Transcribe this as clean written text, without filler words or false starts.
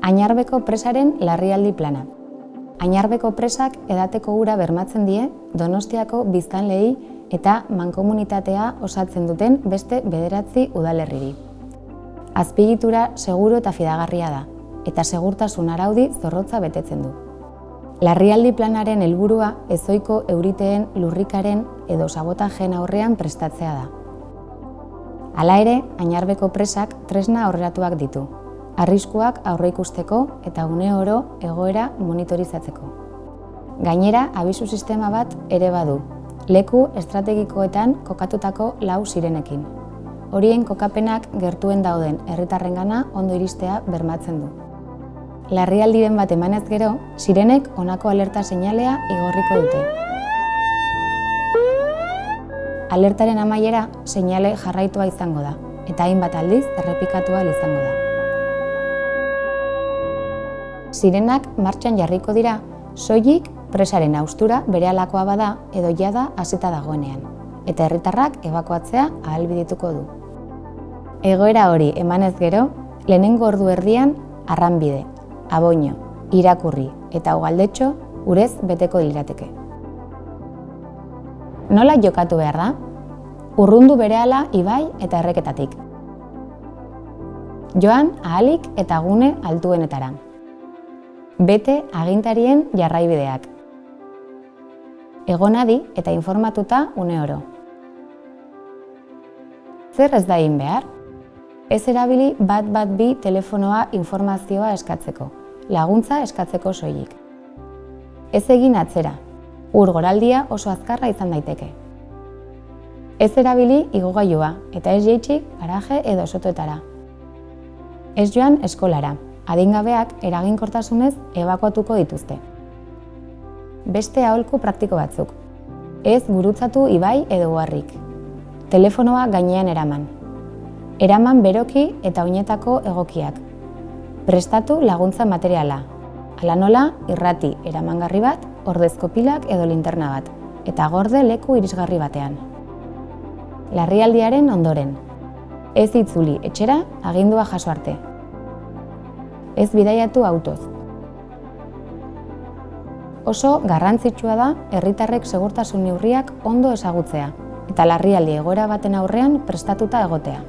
Añarbeko presaren larrialdi plana. Añarbeko presak edateko ura bermatzen die Donostiako biztanleei eta mankomunitatea osatzen duten beste 9 udalerriri. Azpiegitura seguru eta fidagarria da, eta segurtasun araudi zorrotza betetzen du. Larrialdi planaren helburua ezohiko euriteen, lurrikaren edo sabotajeen aurrean prestatzea da. Hala ere, Añarbeko presak tresna aurreratuak ditu, arriskuak aurreikusteko eta une oro egoera monitorizatzeko. Gainera, abisu sistema bat ere badu, leku estrategikoetan kokatutako 4 sirenekin. Horien kokapenak gertuen dauden herritarrengana ondo iristea bermatzen du. Larrialdiren bat emanez gero, sirenek honako alerta seinalea igorriko dute. Alertaren amaiera seinale jarraitua izango da, eta hainbat aldiz errepikatua izango da. Sirenak martxan jarriko dira, soilik presaren haustura berehalakoa bada edo jada hasita dagoenean, eta herritarrak ebakuatzea ahalbidetuko du. Egoera hori emanez gero, lehenengo ordu erdian arranbide, aboino, irakurri eta ugaldetxo urez beteko lirateke. Nola jokatu behar da? Urrundu berehala ibai eta erreketatik. Joan ahalik eta gune altuenetara. Bete agintarien jarraibideak. Egon adi eta informatuta une oro. Zer ez da egin behar? Ez erabili 112 telefonoa informazioa eskatzeko, laguntza eskatzeko soilik. Ez egin atzera, ur goraldia oso azkarra izan daiteke. Ez erabili igogailua eta ez jaitsi garaje edo sotoetara. Ez joan eskolara, adingabeak eraginkortasunez ebakuatuko dituzte. Beste aholku praktiko batzuk. Ez gurutzatu ibai edo uharrik. Telefonoa gainean eraman. Eraman beroki eta oinetako egokiak. Prestatu laguntza materiala. Hala nola, irrati eramangarri bat, ordezko pilak edo linterna bat, eta gorde leku irisgarri batean. Larrialdiaren ondoren. Ez itzuli etxera agindua jaso arte. Ez bidaiatu autoz. Oso garrantzitsua da herritarrek segurtasun neurriak ondo ezagutzea, eta larrialdi egoera baten aurrean prestatuta egotea.